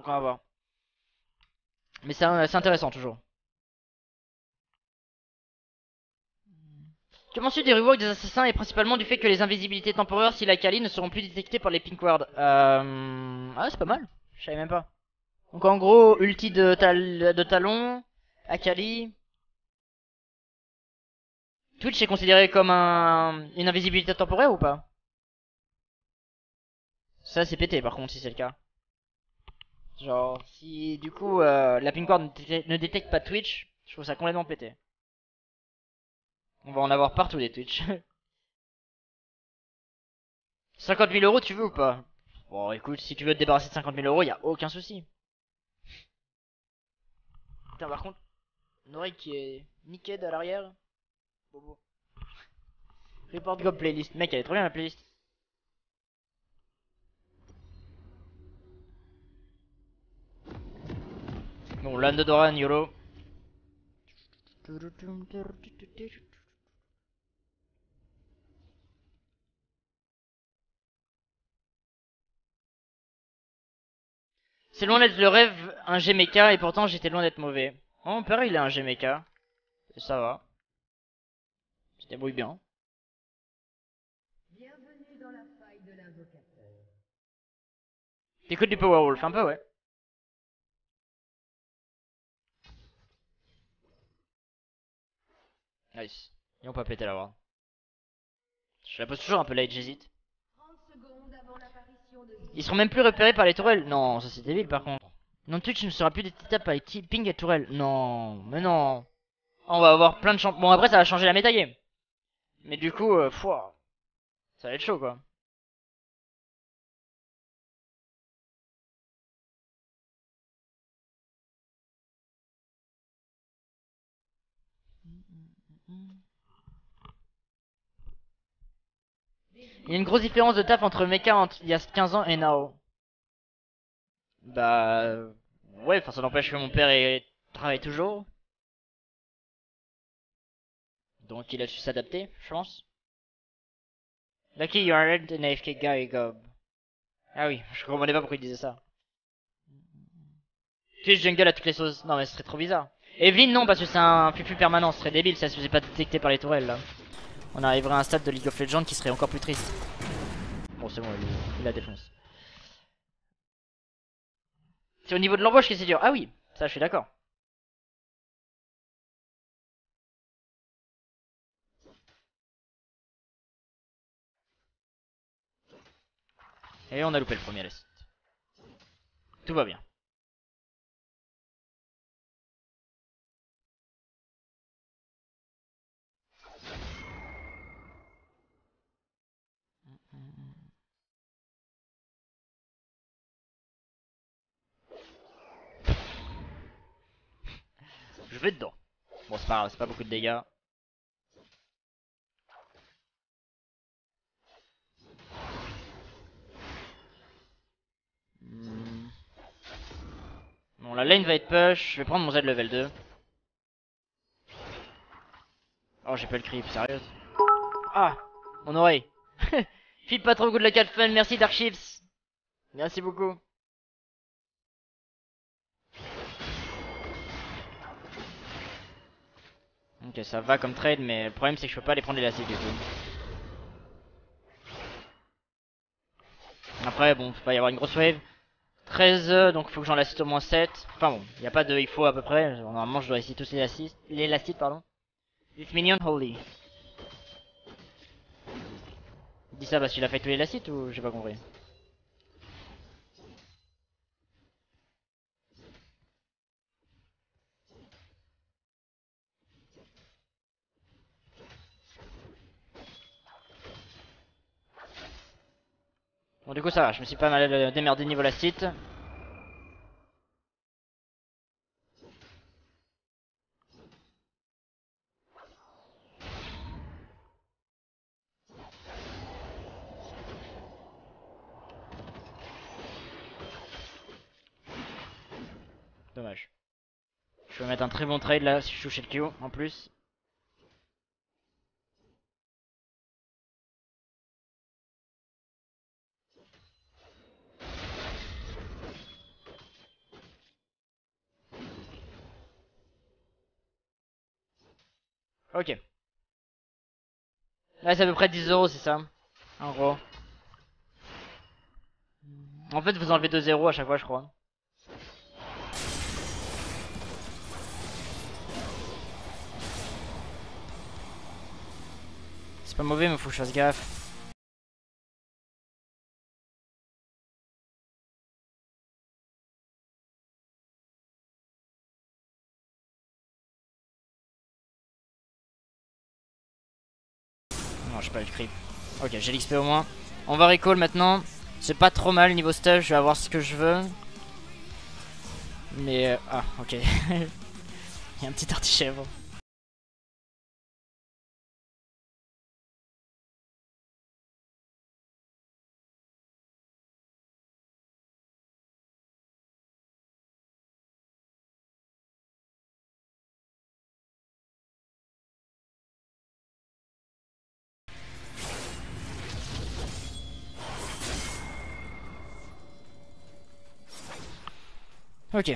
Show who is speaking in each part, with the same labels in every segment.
Speaker 1: Donc on va voir. Mais c'est intéressant toujours. Tu mentionnes des reworks des assassins et principalement du fait que les invisibilités temporaires si la Kali ne seront plus détectées par les Pink Ward. Ah c'est pas mal. Je savais même pas. Donc en gros, ulti de talon, Akali. Twitch est considéré comme une invisibilité temporaire ou pas? Ça c'est pété par contre si c'est le cas. Genre si du coup la Pink Ward ne détecte pas Twitch, je trouve ça complètement pété. On va en avoir partout des Twitch. 50 000 euros tu veux ou pas? Bon écoute, si tu veux te débarrasser de 50 000 euros, y a aucun souci. Putain par contre, une oreille qui est nicked à l'arrière. Bobo. Report Go playlist. Mec, elle est trop bien la playlist. Bon, Land Doran, YOLO. C'est loin d'être le rêve, un GMK, et pourtant j'étais loin d'être mauvais. Oh, mon père il a un GMK. Et ça va. Il se débrouille bien.
Speaker 2: Bienvenue dans la faille de l'invocateur.
Speaker 1: T'écoutes du Powerwolf, un peu ouais. Nice. Et on peut péter la ward. Je la pose toujours un peu late, j'hésite.
Speaker 2: 30 secondes avant l'apparition de
Speaker 1: Ils seront même plus repérés par les tourelles. Non, ça c'est débile par contre. Non, Twitch ne sera plus détectable par les ping et tourelles. Non, mais non. On va avoir plein de champs. Bon, après ça va changer la métagame. Mais du coup, fouah, ça va être chaud quoi. Il y a une grosse différence de taf entre mecha il y a 15 ans et now. Bah, ouais, enfin ça n'empêche que mon père travaille toujours. Donc il a su s'adapter, je pense. Lucky you aren't an AFK guy, Gob. Ah oui, je comprenais pas pourquoi il disait ça. Twitch jungle à toutes les sauces. Non mais ce serait trop bizarre. Evelyn non parce que c'est un fufu permanent, ce serait débile si elle se faisait pas détecter par les tourelles là. On arriverait à un stade de League of Legends qui serait encore plus triste. Bon c'est bon, il la défonce. C'est au niveau de l'embauche que c'est dur. Ah oui, ça je suis d'accord. Et on a loupé le premier list. Tout va bien. Je vais dedans. Bon c'est pas grave, c'est pas beaucoup de dégâts. Hmm. Bon la lane va être push, je vais prendre mon Z level 2. Oh j'ai pas le creep, sérieuse. Ah, mon oreille. File pas trop good la 4 fun, merci Dark Chips. Merci beaucoup. Ok ça va comme trade mais le problème c'est que je peux pas aller prendre les lassifs du coup. Après bon, faut pas y avoir une grosse wave. 13 donc faut que j'en lassite au moins 7. Enfin bon, y a pas de il faut à peu près. Normalement je dois essayer tous les lassites pardon. This minion holy. Dis ça parce qu'il a fait tous les lassites ou j'ai pas compris. Bon du coup ça va, je me suis pas mal démerdé niveau lacite. Dommage. Je vais mettre un très bon trade là si je touche le Q en plus. Ok. Là c'est à peu près 10 euros, c'est ça. En gros. En fait vous enlevez 2 zéros à chaque fois je crois. C'est pas mauvais mais faut que je fasse gaffe. Non j'ai pas eu le creep. Ok j'ai l'XP au moins. On va recall maintenant. C'est pas trop mal niveau stuff, je vais avoir ce que je veux. Mais ah ok. Il y a un petit artichèvre. Ok.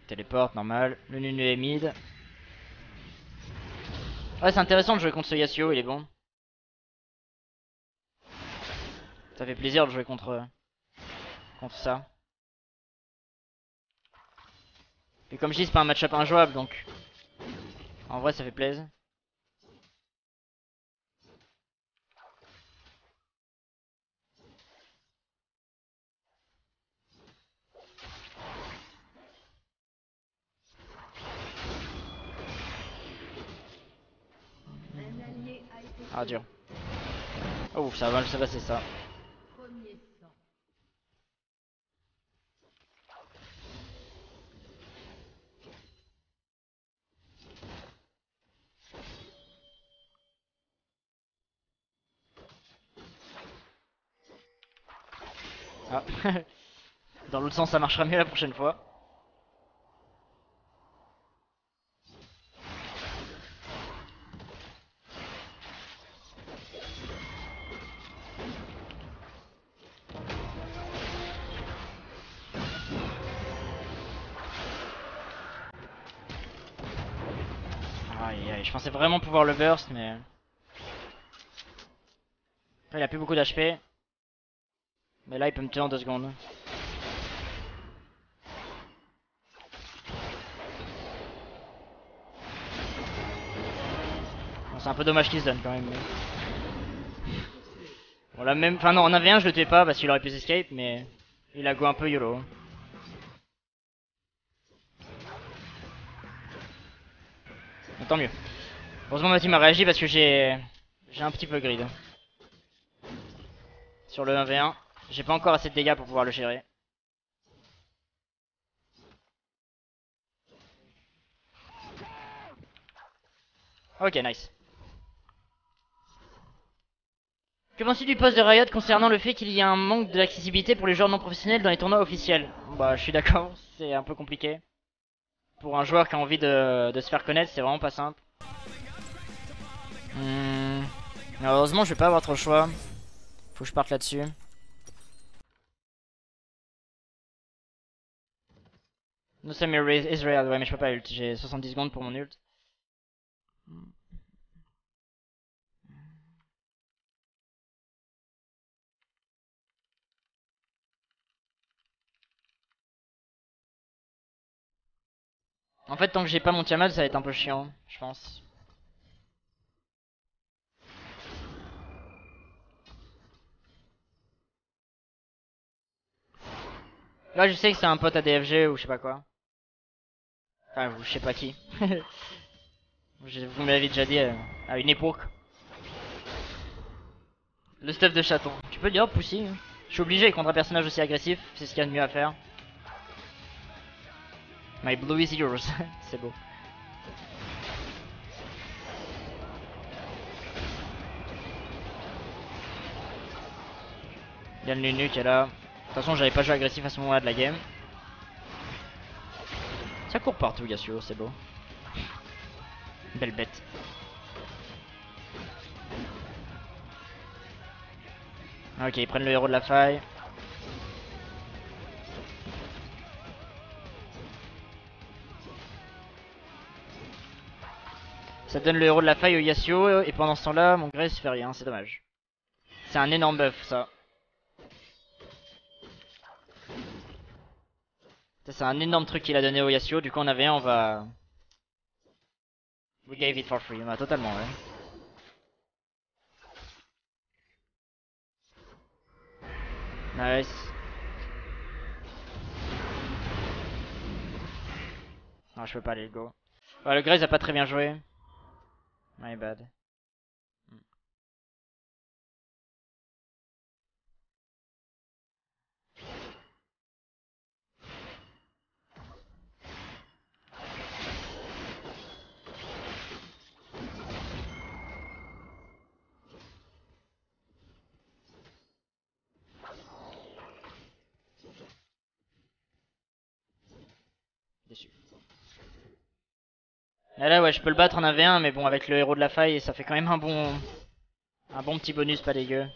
Speaker 1: Téléporte, normal. Le Nunu est mid. Ouais, c'est intéressant de jouer contre ce Yasuo, il est bon. Ça fait plaisir de jouer contre ça. Et comme je dis, c'est pas un match-up injouable donc. En vrai, ça fait plaisir.
Speaker 2: Un allié a été
Speaker 1: Ah, dur. Oh, ça va mal se passer ça.
Speaker 2: premier sang.
Speaker 1: Ah. Dans l'autre sens, ça marchera mieux la prochaine fois. Aïe aïe, je pensais vraiment pouvoir le burst, mais. Après, il a plus beaucoup d'HP. Mais là, il peut me tuer en 2 secondes. Bon, c'est un peu dommage qu'il se donne quand même. Mais... Bon, là même. Enfin, non, en avait un, je le tuais pas parce qu'il aurait pu s'escape, mais. Il a go un peu YOLO. Mais tant mieux. Heureusement, ma team a réagi parce que j'ai un petit peu grid. Sur le 1v1. J'ai pas encore assez de dégâts pour pouvoir le gérer. Ok, nice. Que penses-tu du post de Riot concernant le fait qu'il y a un manque d'accessibilité pour les joueurs non professionnels dans les tournois officiels? Bah, je suis d'accord, c'est un peu compliqué. Pour un joueur qui a envie de se faire connaître, c'est vraiment pas simple. Malheureusement, je vais pas avoir trop le choix. Faut que je parte là-dessus. No Samir Israel, ouais, mais je peux pas ult. J'ai 70 secondes pour mon ult. En fait, tant que j'ai pas mon Tiamat, ça va être un peu chiant, je pense. Là, je sais que c'est un pote à DFG ou je sais pas quoi. Enfin, je sais pas qui. Vous me l'avez déjà dit à une époque. Le stuff de chaton. Tu peux le dire, Pussy. Je suis obligé contre un personnage aussi agressif, c'est ce qu'il y a de mieux à faire. My blue is yours. C'est beau. Il y a le Nunu qui est là. De toute façon, j'avais pas joué agressif à ce moment-là de la game. Ça court partout, Yasuo, c'est beau. Belle bête. Ok, ils prennent le héros de la faille. Ça donne le héros de la faille au Yasuo et pendant ce temps-là, mon Grace fait rien, c'est dommage. C'est un énorme buff ça. Ça c'est un énorme truc qu'il a donné au Yasuo, du coup on avait un, on va... We gave it for free, bah, totalement ouais. Nice. Non, je peux pas aller go. Ouais, le Grace a pas très bien joué. My bad. Déçu. Et là ouais, je peux le battre en 1v1, mais bon, avec le héros de la faille, ça fait quand même un bon petit bonus, pas dégueu.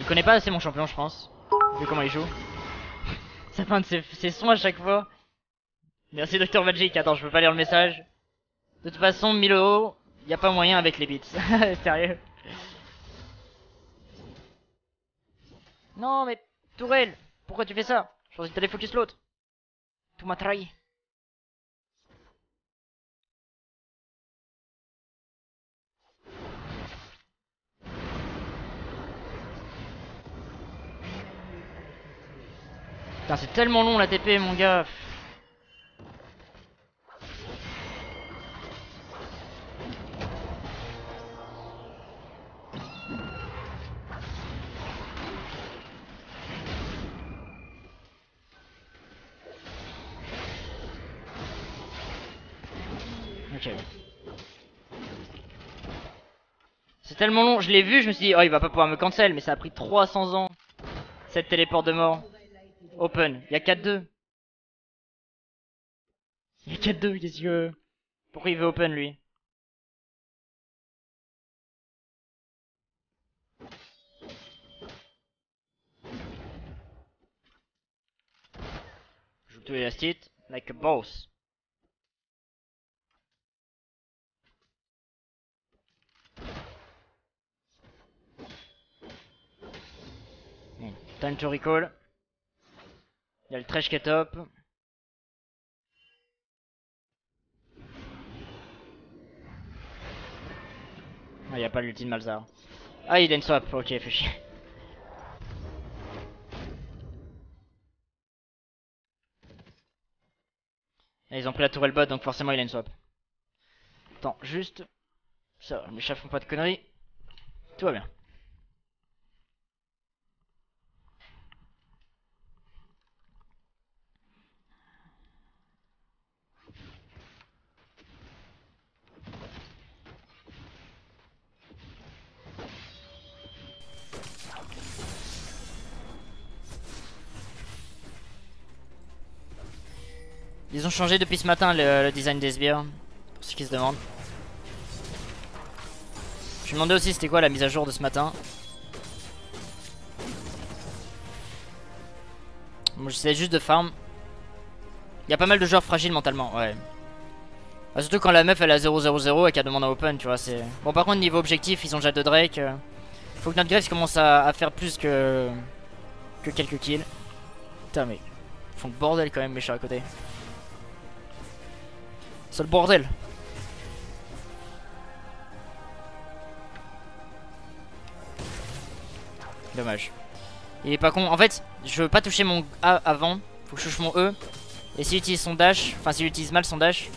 Speaker 1: Il connaît pas assez mon champion, je pense, vu comment il joue. Ça fait un de ses sons à chaque fois. Merci Dr Magic, attends, je peux pas lire le message. De toute façon, 1000 euros, y a pas moyen avec les bits. Sérieux. Non mais, Tourelle, pourquoi tu fais ça? Je pensais que t'allais focus l'autre. Tu m'as trahi. Putain, c'est tellement long la TP, mon gars. Ok. C'est tellement long, je l'ai vu, je me suis dit, oh il va pas pouvoir me cancel, mais ça a pris 300 ans. Cette téléport de mort. Open, il y a 4-2. Il y a 4-2, qu'est-ce qu'il veut? Pourquoi il veut open lui? Joue to Elastit, like a boss. Bon, time to recall. Il y a le trash qui est top. Ah, il n'y a pas l'ulti de Malzar. Ah, il a une swap, ok, fait chier. Et ils ont pris la tourelle bot, donc forcément il a une swap. Attends, juste. Ça va, mes chats font pas de conneries. Tout va bien. Ils ont changé depuis ce matin le design des sbires, pour ceux qui se demandent. Je me demandais aussi c'était quoi la mise à jour de ce matin. Moi j'essaie juste de farm. Il y a pas mal de joueurs fragiles mentalement, ouais. Bah, surtout quand la meuf elle a 0-0-0 et qu'elle demande à open, tu vois, c'est... Bon par contre niveau objectif, ils ont déjà 2 Drake. Faut que notre Graves commence à faire plus que quelques kills. Putain mais... Ils font le bordel quand même mes chats à côté. C'est le bordel. Dommage. Il est pas con. En fait, je veux pas toucher mon A avant. Faut que je touche mon E. Et s'il utilise son dash, enfin s'il utilise mal son dash,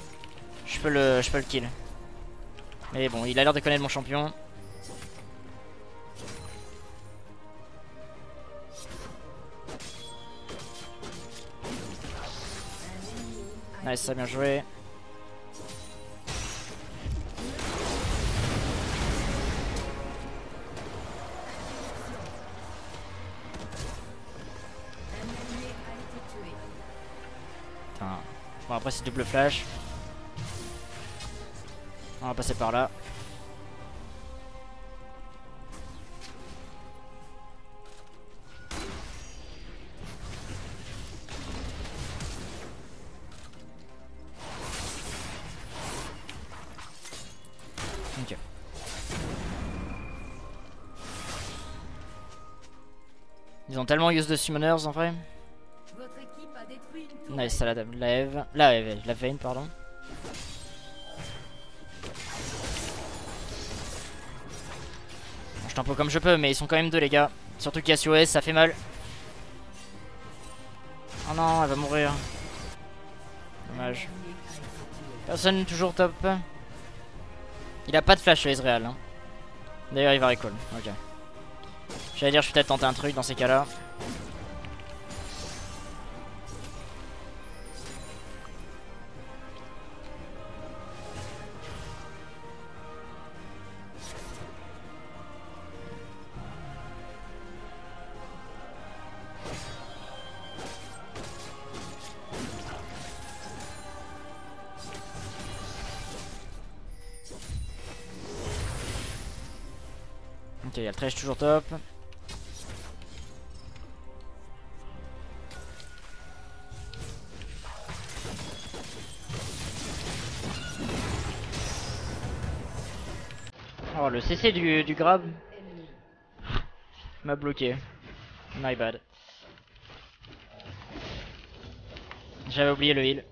Speaker 1: je peux le kill. Mais bon, il a l'air de connaître mon champion. Nice, ça a bien joué. Bon après c'est double flash. On va passer par là. Ils ont tellement use de summoners en vrai.
Speaker 2: Votre équipe a détruit une tourelle.
Speaker 1: Nice, ça la Vayne, pardon. Bon, je tempo comme je peux, mais ils sont quand même deux, les gars. Surtout qu'il y a SOS, ça fait mal. Oh non, elle va mourir. Dommage. Personne toujours top. Il a pas de flash, Ezreal. Hein. D'ailleurs, il va recall. Ok. J'allais dire, je vais peut-être tenter un truc dans ces cas-là. Ok, il y a le Thresh toujours top. Oh, le CC du grab m'a bloqué. My bad. J'avais oublié le heal.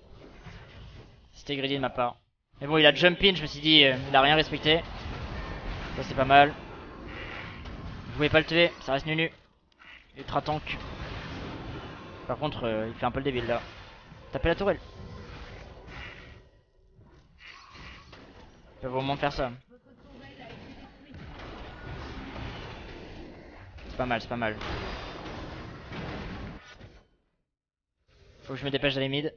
Speaker 1: C'était greedy de ma part. Mais bon, il a jump in, je me suis dit, il a rien respecté. Ça, c'est pas mal. Vous pouvez pas le tuer, ça reste Nunu. Ultra tank. Par contre, il fait un peu le débile là. Tapez la tourelle. Il peut au moins faire ça. C'est pas mal, c'est pas mal. Faut que je me dépêche d'aller mid.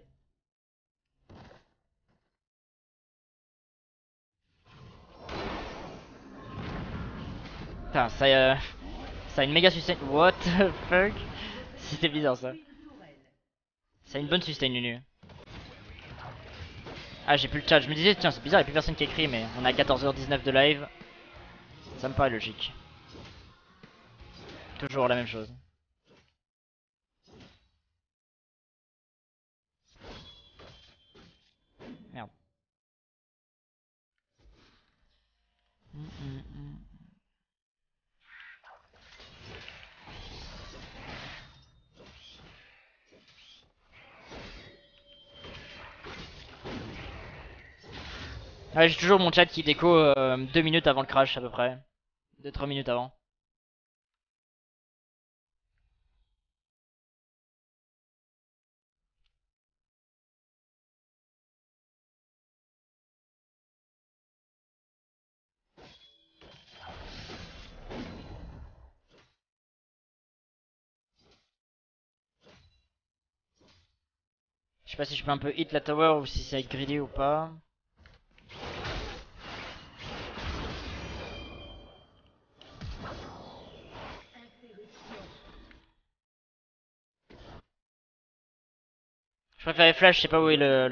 Speaker 1: Putain, ça a une méga sustain. What the fuck? C'était bizarre ça. Ça a une bonne sustain, Nunu. Ah, j'ai plus le chat. Je me disais, tiens, c'est bizarre, il y a plus personne qui écrit, mais on a 14h19 de live. Ça me paraît logique. Toujours la même chose. Merde. Ouais, j'ai toujours mon chat qui déco 2 minutes avant le crash à peu près. 2-3 minutes avant. Je sais pas si je peux un peu hit la tower ou si ça va être greedy ou pas. Je préférais flash, je sais pas où est le